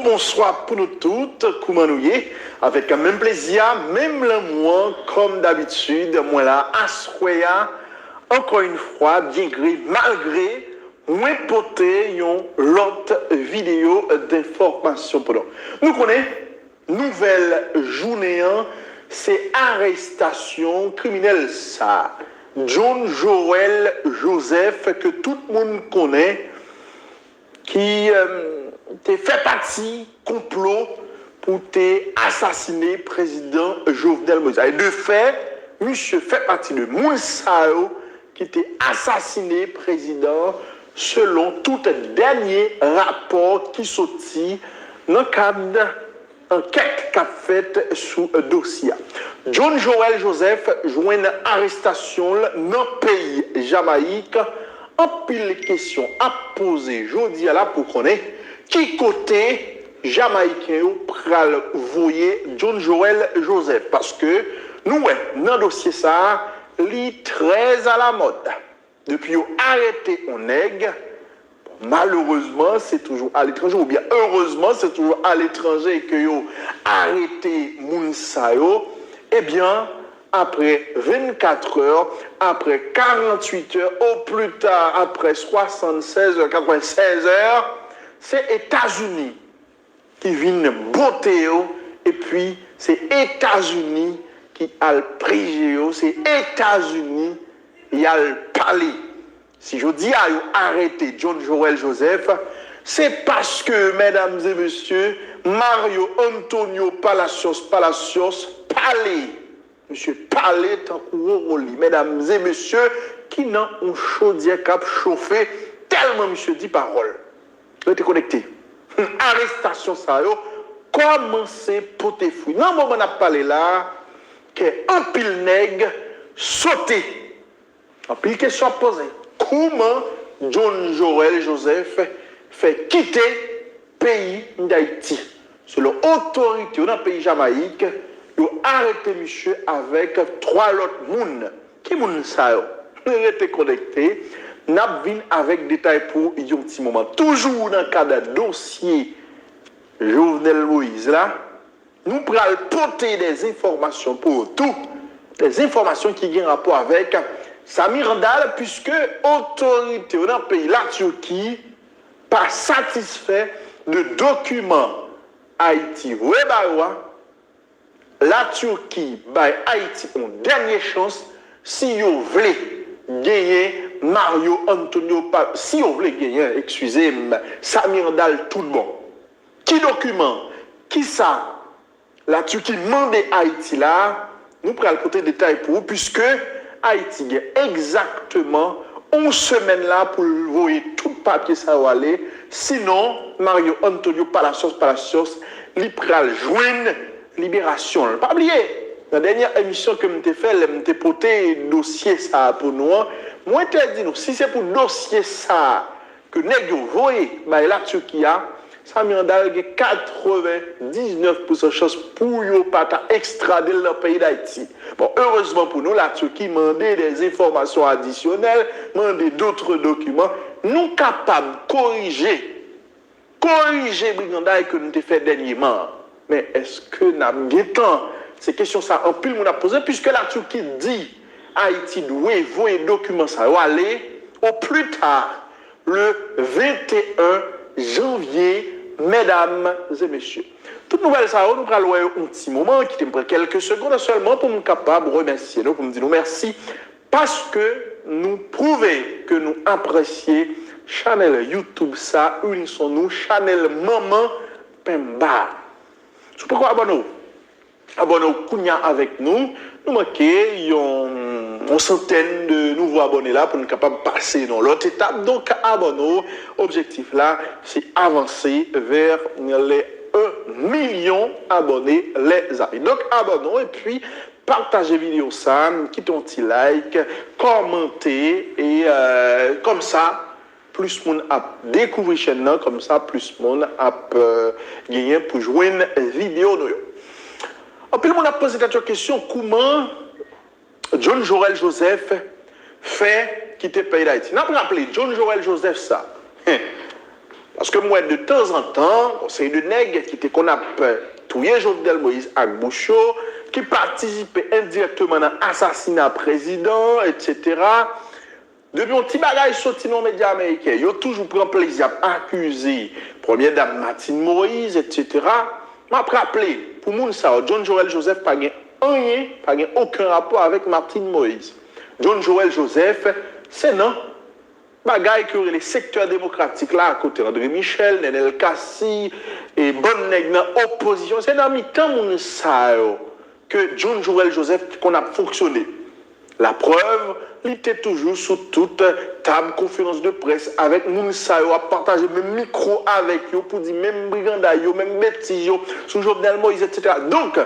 bonsoir pour nous toutes, comment nous y est, avec un même plaisir, même l'amour, comme d'habitude, moi là, à Soya, encore une fois, bien gré, malgré, moi porté l'autre vidéo d'information pour nous. Nous connaissons, nouvelle journée, c'est arrestation criminelle, ça. John Joël Joseph, que tout le monde connaît, qui fait partie complot pour assassiner le président Jovenel Moïse. Et de fait, monsieur fait partie de Moussao qui était assassiné président selon tout dernier rapport qui sortit dans le cadre d'enquête qu'a faite sous le dossier. John Joël Joseph joint une arrestation dans le pays Jamaïque. En pile question à poser jeudi à la pour connaître qui côté Jamaïcain pral voyer John Joël Joseph parce que nous dans le dossier ça li très à la mode depuis arrêté on nègre malheureusement c'est toujours à l'étranger ou bien heureusement c'est toujours à l'étranger que yo arrêté Mounsayo eh bien après 24 heures, après 48 heures, au plus tard, après 76 heures, 96 heures, c'est États-Unis qui viennent botter, et puis c'est États-Unis qui a le prix, c'est États-Unis qui a le palais. Si je dis à arrêter John Joël Joseph, c'est parce que, mesdames et messieurs, Mario Antonio Palacios, palais. Monsieur Palais, tant mesdames et messieurs, qui n'ont un chaudière cap chauffé, tellement monsieur dit parole. Vous êtes connecté. Arrestation, ça y est, commencez pour tes fouilles. Non, on a parlé là, qu'un pile nègre sauté. Un pile question posée. Comment John Joël Joseph fait quitter le pays d'Haïti? Selon l'autorité dans le pays Jamaïque, ils ont arrêté monsieur avec 3 autres personnes. Qui moun ça yo? Nous été connectés. N'a vinn avec détail pour un petit moment. Toujours dans le cadre de dossier Jovenel Moïse là, nous prenons porter des informations pour tout, des informations qui ont rapport avec Samir Randal, puisque l'autorité dans le pays, la Turquie, pas satisfait de documents Haïti. Oui, la Turquie, Haïti, une dernière chance si vous voulez gagner Mario Antonio, si vous voulez gagner, excusez-moi, Samir Dal tout le monde. Qui document, qui ça, la Turquie demande Haïti là, nous prenons le côté détail pour vous, puisque Haïti a exactement 11 semaines là pour voir tout le papier ça va aller, sinon Mario Antonio Palacios, il pral joindre libération. Pas oublier, dans la dernière émission que je fait, je t'ai porté dossier ça pour nous. Moi, je t'ai dit, si c'est pour dossier ça que nous voyons, la Turquie a, ça m'a donné 99% de chance pour ne pas extrader dans le pays d'Haïti. Bon, heureusement pour nous, la Turquie m'a demandé des informations additionnelles, m'a demandé d'autres documents. Nous sommes capables de corriger le brigandage que nous avons fait dernièrement. Mais est-ce que nous avons bien temps? Ces questions, ça, en pile, on a posé, puisque la Turquie dit Haïti doit envoyer un document, ça va aller au plus tard, le 21 janvier, mesdames et messieurs. Toute nouvelle, ça, nous allons un petit moment, qui prend quelques secondes seulement pour nous capables de remercier, pour nous dire merci, parce que nous prouvons que nous apprécions channel YouTube, ça, unissons-nous, channel Maman Pemba. C'est pourquoi abonnez-vous Kounia avec nous. Nous manquons une centaine de nouveaux abonnés là pour nous capables de passer dans l'autre étape. Donc, abonnez-vous. Objectif là, c'est avancer vers les 1 million d'abonnés les amis. Donc, abonnez-vous et puis partagez la vidéo ça, quittez un petit like, commentez et comme ça, plus monde a découvert chaîne là, comme ça plus monde a gagné pour jouer une vidéo de. En plus, on a posé cette question, comment John Joël Joseph fait quitter le pays d'Haïti. N'a pas rappelé John Joël Joseph ça. Parce que moi, de temps en temps, c'est de nègres qui étaient qu'on a tué Jovenel Moïse à Bouchot, qui participaient indirectement dans l'assassinat président, etc. Depuis un petit bagage sorti dans les médias américains, ils ont toujours pris plaisir à accuser première dame Martine Moïse, etc. Je me rappelle, pour moun ça, John Joel Joseph n'a aucun rapport avec Martine Moïse. John Joel Joseph, c'est non. Bagay que les secteurs démocratiques là, à côté André Michel, Nenel Kassi, et bonne nègre dans l'opposition, c'est dans le temps moun ça que John Joel Joseph qu'on a fonctionné. La preuve, il était toujours sous toute table, conférence de presse avec Mounsa, à partager même micro avec eux pour dire même briganda, même bêtises, sous Jovenel Moïse, etc. Donc,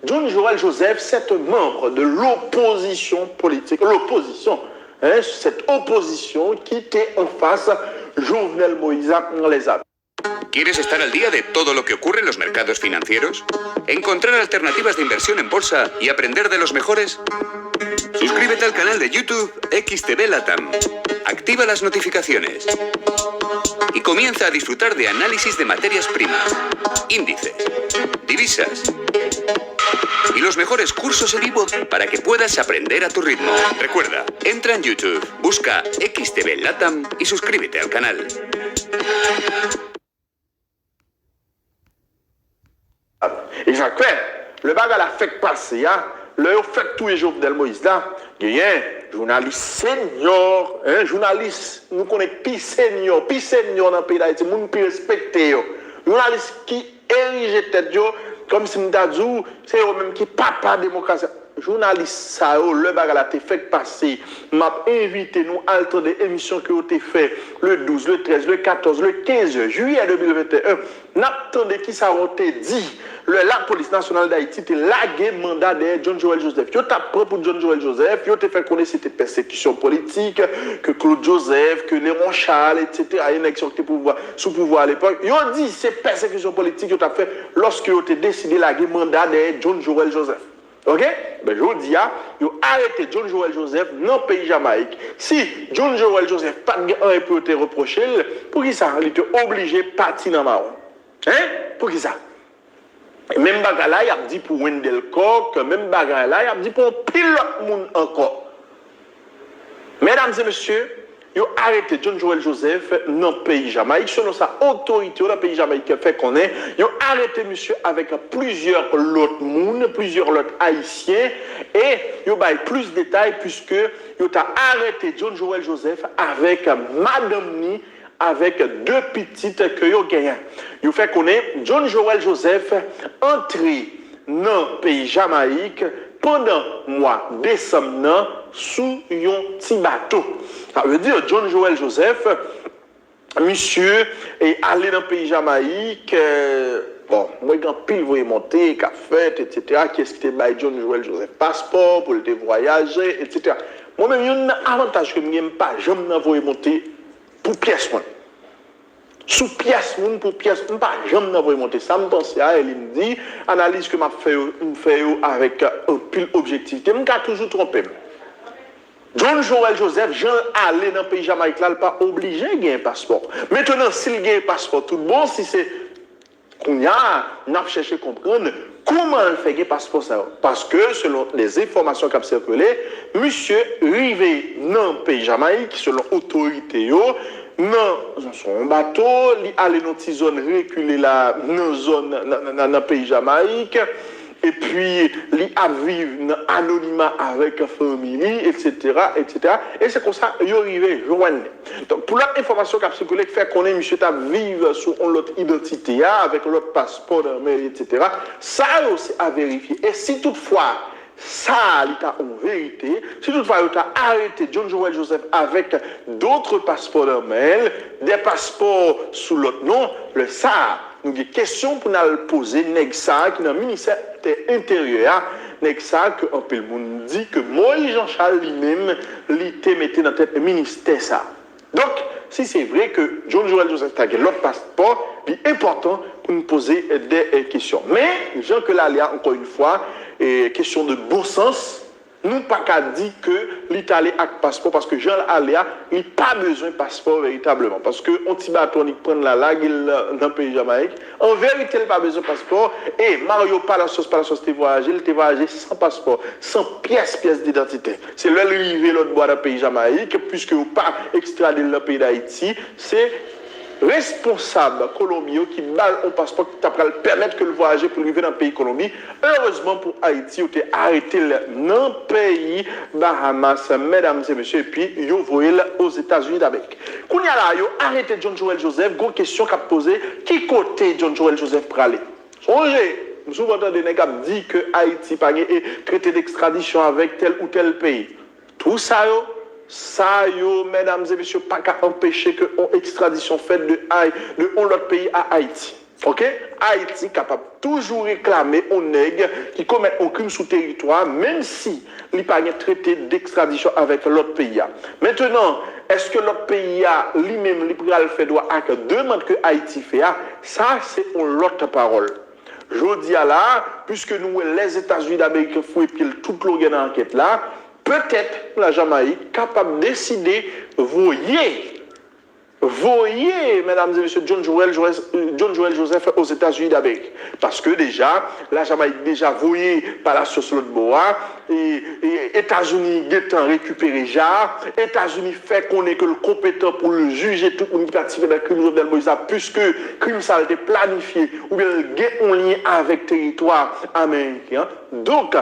John Joel Joseph, c'est un membre de l'opposition politique, cette opposition qui était en face Jovenel Moïse dans les Alpes. ¿Quieres estar al día de todo lo que ocurre en los mercados financieros? ¿Encontrar alternativas de inversión en bolsa y aprender de los mejores? Suscríbete al canal de YouTube XTB Latam. Activa las notificaciones. Y comienza a disfrutar de análisis de materias primas, índices, divisas y los mejores cursos en vivo para que puedas aprender a tu ritmo. Recuerda, entra en YouTube, busca XTB Latam y suscríbete al canal. Et Jacques, le bagage a fait passer, le fait tous les jours de Moïse là, il y a un journaliste senior, un journaliste, nous connaissons plus senior dans le pays d'Haïti, nous plus respecté, journaliste qui érige tête comme si nous dit, c'est eux-mêmes qui papa démocratie. Journaliste ça le bagage a été fait passer m'a invité nous à des émissions qui ont été faites le 12 le 13 le 14 le 15 juillet 2021 n'attendez qui ça ont été dit la police nationale d'Haïti était lagué mandat de John Joel Joseph yo t'a pris pour John Joel Joseph yo te fait connaître c'était persécution politique que Claude Joseph que Léon Charles etc. une action qui était sous pouvoir à l'époque yo dit c'est persécution politique yo t'a fait lorsque yo te décidé laguer mandat de John Joel Joseph. Ok? Ben, je dis, ils ont arrêté John Joel Joseph dans le pays Jamaïque. Si John Joel Joseph pas de un peu te reprocher, pour qui ça? Il était obligé de partir dans Marron. Hein? Pour qui ça? Et même bagarre là, il a dit pour Wendell Koch, même bagarre là, il a dit pour un pilote monde encore. Mesdames et messieurs, ils ont arrêté John Joel Joseph dans le pays Jamaïque. Selon sa autorité dans le pays Jamaïque fait qu'on est, ils ont arrêté monsieur avec plusieurs autres monde, plusieurs autres haïtiens et ils ont plus de détails puisque ils ont arrêté John Joel Joseph avec madame ni avec deux petites que ils ont gagné. Ils ont fait qu'on est John Joel Joseph entré dans le pays Jamaïque pendant le mois de décembre sous un petit bateau. Ça veut dire John Joel Joseph, monsieur, est allé dans le pays Jamaïque. Bon, moi, quand pile, vous monter, café, etc. Qu'est-ce qui était John Joel Joseph? Passeport pour le voyager, etc. Moi-même, il y a un avantage que je n'aime pas. J'aime vous monter pour pièce. Sous pièce, pour pièce, j'aime vous monter. Ça me pense à elle, il me dit, analyse que je fais avec un pile objectivité. Je me toujours trompé. John Joel Joseph, Jean allé dans le pays Jamaïque, là, il n'est pas obligé de gagner un passeport. Maintenant, s'il gagne un passeport, tout bon, si c'est qu'on a cherché à comprendre comment il fait gagner un passeport. Parce que, selon les informations qui ont circulé, monsieur arrivé dans le pays Jamaïque, selon l'autorité, dans son bateau, il allait dans une zone reculée là, dans le pays Jamaïque. Et puis, il a vécu dans l'anonymat avec la famille, etc., etc. Et c'est comme ça qu'il est arrivé, joindre. Donc, pour l'information qui a circulé, qui fait qu'on est, monsieur, à vivre sous l'autre identité, avec l'autre passeport, etc., ça aussi à vérifier. Et si toutefois, ça, il a en vérité, si toutefois, il a arrêté John Joel Joseph avec d'autres passeports en mail, des passeports sous l'autre nom, le ça. Nous avons des questions pour nous poser, Nexa, qui est dans le ministère intérieur, Nexa, que un peu le monde dit que Moïse Jean-Charles lui-même, il était mis dans le ministère ça. Donc, si c'est vrai que John Joel Joseph a l'autre passeport, c'est important pour nous poser des questions. Mais, Jean que là, il y a encore une fois, question de bon sens, nous pas qu'à dire que l'Italie a passeport parce que Jean Aléa, il pas besoin de passeport véritablement. Parce que on t'y bâton, il prend la lague dans le pays Jamaïque. En vérité, il pas besoin de passeport. Et Mario Palacios, t'es voyagé sans passeport, sans pièce d'identité. C'est là l'arrivée l'autre bois dans le pays Jamaïque, puisque vous pas extradé dans le pays d'Haïti. C'est responsable Colombien qui balle un passeport qui t'a permettre que le voyager pour arriver dans le pays Colombie. Heureusement pour Haïti, vous avez arrêté dans le pays Bahamas, mesdames et messieurs, et puis vous voyez aux États-Unis d'Amérique. Quand il y a là, vous arrêté John Joel Joseph, une question qu'a posée, qui côté John Joel Joseph pour aller? Songez, vous souvent entendu des gens qui disent que Haïti pas traité d'extradition avec tel ou tel pays. Tout ça, mesdames et messieurs, pas qu'à empêcher que une extradition faite de l'autre pays à Haïti. Ok? Haïti capable toujours réclamer un nègre qui commet un crime sous territoire, même si il n'y a pas de traité d'extradition avec l'autre pays. Maintenant, est-ce que l'autre pays lui-même le fait droit à que demande que Haïti fait? Ça, c'est une autre parole. Je dis là, puisque nous, les États-Unis d'Amérique, font toute l'enquête là, peut-être la Jamaïque capable de décider, voyez, mesdames et messieurs, John Joel Joseph aux États-Unis d'Amérique. Parce que déjà, la Jamaïque déjà voyé par la sauce de bois, et États-Unis étant récupéré déjà, États-Unis fait qu'on est que le compétent pour le juger tout pour participer dans le crime Jovenel Moïse, puisque le crime ça a été planifié, ou bien il y a un lien avec le territoire américain. Donc,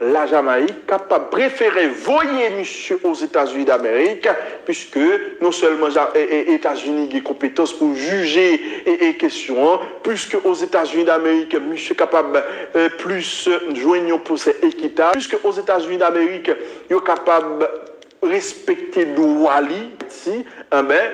la Jamaïque capable préférer voyer monsieur aux États-Unis d'Amérique, puisque non seulement les États-Unis ont des compétences pour juger et questions, puisque aux États-Unis d'Amérique, monsieur capable plus joignant pour ses équitables, puisque aux États-Unis d'Amérique, ils sont capables respecter Douali, il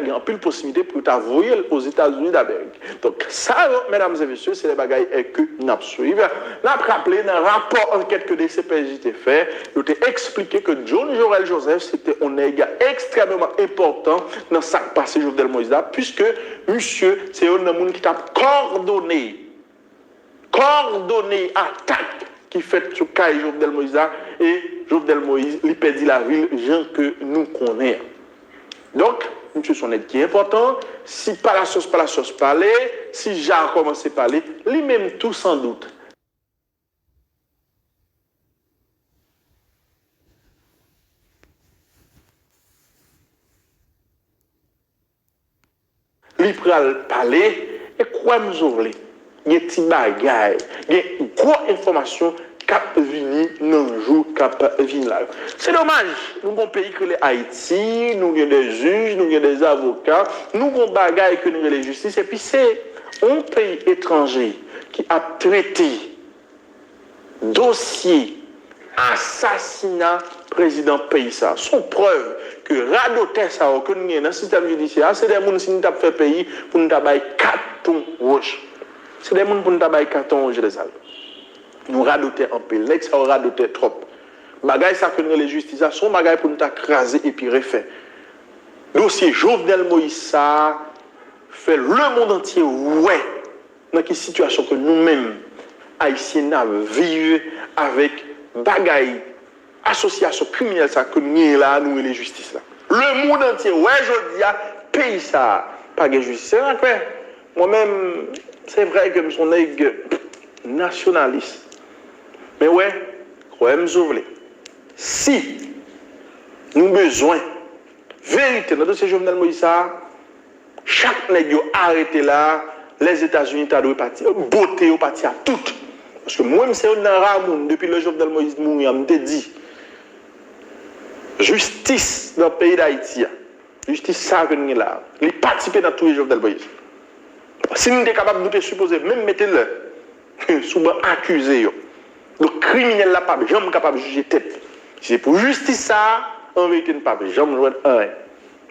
y a plus de possibilités pour t'avoyer aux États-Unis d'Amérique. Donc, ça, mesdames et messieurs, c'est les bagailles que nous suivons. Nous avons rappelé dans le rapport enquête que des CPJ a fait, nous avons expliqué que John Joel Joseph, c'était un nègre extrêmement important dans ce passé Jovenel Moïse, puisque monsieur, c'est un homme qui a coordonné attaque qui fait sur Kai Jovenel Moïse et Jovenel Moïse, il perdit la ville, gens que nous connaissons. Donc, monsieur son aide qui est important, si Palacios parlait, si Jean commençait à parler, lui-même tout sans doute. Il pral parler, et quoi nous ouvrir? Il y a des petits bagailles, il y a une grosse information cap vini dans le jour cap vini là. C'est dommage, nous avons un pays que les Haïti, nous avons des juges, nous avons des avocats, nous avons des bagailles que nous avons les justices, et puis c'est un pays étranger qui a traité dossier assassinat président pays ça. Sont preuve que radoter ça que nous avons dans le système judiciaire, c'est des gens qui nous fait pays pour nous avoir carton rouge. C'est des gens pour nous avoir carton rouge les Alpes. Nous radoter en pile, l'ex ça radoter trop. Bagay ça que nous les justice sont bagay pour nous craser et puis refaire. Dossier Jovenel Moïse ça fait le monde entier ouais dans quelle situation que nous-mêmes haïtiens vivons avec bagay association criminelle ça que nous là nous et les justices là. Le monde entier ouais je dis pays ça pas de justice. C'est vrai moi-même c'est vrai que je suis un nationaliste. Mais ouais, croyez-moi ouvrir. Si nous avons besoin vérité dans le dossier Jovenel Moïse, chaque nègre arrêté là, les États-Unis doivent partir, beauté au parti à toutes. Parce que moi, c'est un ramoun depuis le Jovenel Moïse mourir, je me dit justice dans le pays d'Haïti, justice ça que nous avons là, il participe dans tous les Jovenel Moïse. Si nous sommes capables de nous supposer, même mettez-le sous accusé. Le criminel n'est pas jamais capable de juger tête. Si c'est pour justice ça, en vérité, il n'est pas jamais jouer un.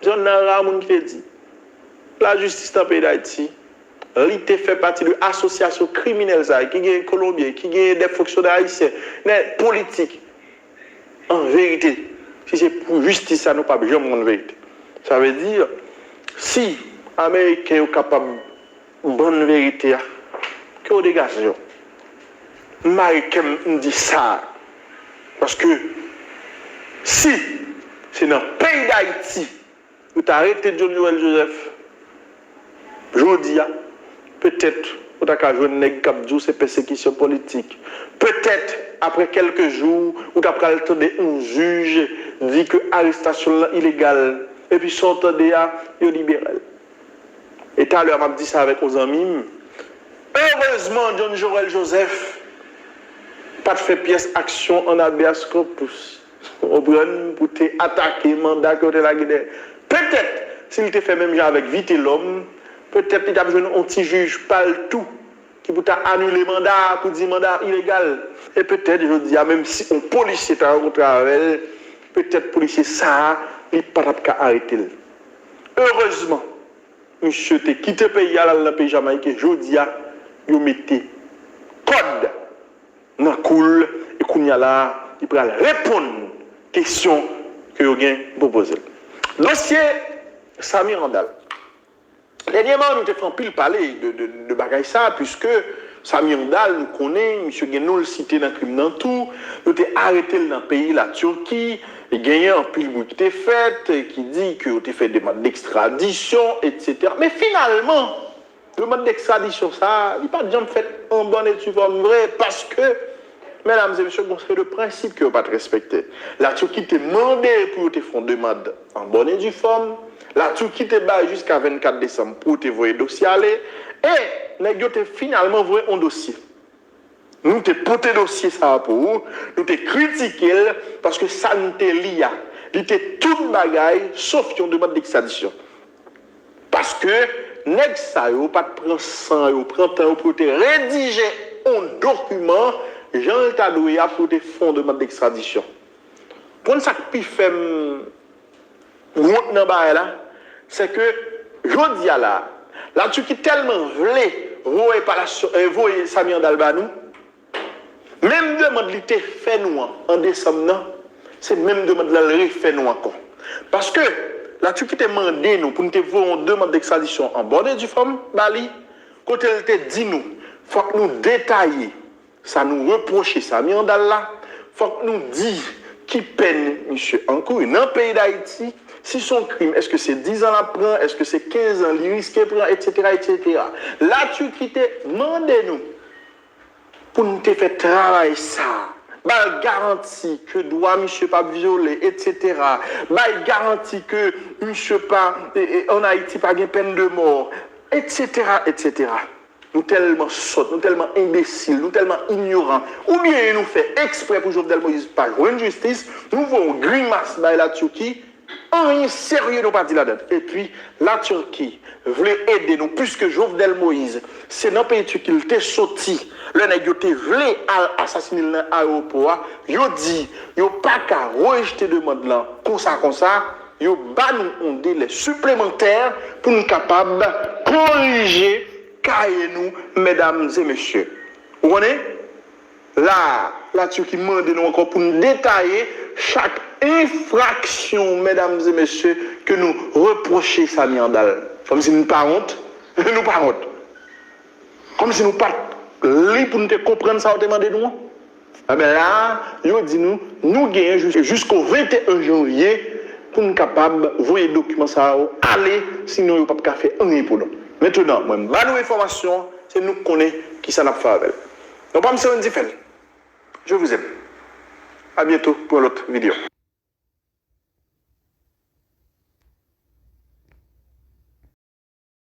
C'est un Ramon qui te dit. La justice dans le pays d'Haïti, il fait partie de l'association criminelle qui est Colombien, qui est des fonctionnaires haïtiens, des politiques. En vérité, si c'est pour justice ça, nous ne pas jamais en vérité. Ça veut dire, si les Américains sont capables de bonne vérité, que dégage. Marie me dit ça parce que Si c'est dans le pays d'Haïti où tu as arrêté John Joël Joseph, je dis, peut-être où tu as joué un nègre qui c'est persécution politique. Peut-être après quelques jours où tu as attendre un juge dit que l'arrestation est illégale et puis sortant de là, il est libéré. Et tout à l'heure, je dit ça avec nos amis. Heureusement, John Joël Joseph pas fait pièce action en habeas corpus. Au brun pour attaquer le mandat que tu as gagné. Peut-être, s'il te fait même genre avec vite l'homme, peut-être qu'il a besoin d'un petit juge, pas le tout, qui peut annuler le mandat pour dire mandat illégal. Et peut-être, je dis, même si un policier est en travail, peut-être le policier ça, il ne peut pas arrêter. Heureusement, monsieur te quitté le pays dans le pays jamaïcain, je dis, il mettait code dans le cool et qu'on y a là, il peut répondre aux questions que vous avez proposées. Dossier Samir Andal. Dernièrement, nous avons fait pile parler de bagaille ça, puisque Samir Andal, nous connaît, M. Guénou le cité dans le crime dans tout, nous avons arrêté dans le pays, la Turquie, et gagné un pile bout qui était fait, qui dit que vous avez fait des demandes d'extradition, etc. Mais finalement, le demande d'extradition, ça, il n'est pas déjà fait en bonne et due forme vrai, parce que, mesdames et messieurs, c'est le principe que vous n'avez pas respecté. La Turquie t'a demandé pour te faire une demande en bonne et due forme. La Turquie t'a baillé jusqu'à 24 décembre pour te voir le dossier aller. Et nous avons finalement vu un dossier. Nous avons porté le dossier ça pour vous. Nous avons critiqué parce que ça ne t'est lié. Il était tout bagaille sauf une demande d'extradition. Parce que nèg ça yo pas prend sang yo prend temps pour te rédiger un document Jean Tadouya pour te fond de demande d'extradition. Pour ça qui fait route dans ba là, c'est que jodi a là, la Turquie tellement voulait voyer par la voyer Samir Dalbanou, même demande li te fait nous en décembre, c'est même demande la refait nous encore. Parce que la Turquie t'a demandé nous pour nous voir une demande d'extradition en bonne et due forme, Bali, quand elle te dit nous, faut que nous détailler, ça nous reproche Samir Andal là, faut que nous dit qui peine monsieur encore dans le pays d'Haïti, si son crime, est-ce que c'est 10 ans la prend, est-ce que c'est 15 ans, il risque prend, etc., etc. La Turquie t'a demandé nous pour nous faire travailler ça. Bah, garantie que doit monsieur pas violer, etc. Bah, garantie que monsieur pas, en Haïti pas de peine de mort, etc., etc. Nous tellement sottes, nous tellement imbéciles, nous tellement ignorants. Ou bien nous fait exprès pour Jovenel Moïse pas jouer une justice, nous voyons grimace dans la Turquie, rien sérieux nous pas dit là-dedans. Et puis, la Turquie voulait aider nous, puisque Jovenel Moïse, c'est dans le pays turc qu'il était sorti. Le nèg te voulait assassiner dans l'aéroport, yo dit, yo pas qu'à rejeter demande là, comme ça, yo ba nous un délai supplémentaire pour nous capables de corriger cahier nous, mesdames et messieurs. Vous comprenez? Là, la Turquie demande nous encore pour nous détailler chaque infraction, mesdames et messieurs, que nous reprochons Samir Andal. Comme si nous pas honte, nous pas honte. Comme si nous pas libre pour nous comprendre ça, on demande nous. Ah ben là, yo dit nous gagnons jusqu'au 21 janvier pour nous capables de voir les documents ça aller, sinon yo pas faire rien pour nous. Maintenant, moi, ma nouvelle information, c'est nous connaissons qui ça n'a pas fait avec. Donc, pas me faire une différence. Je vous aime. À bientôt pour l'autre vidéo.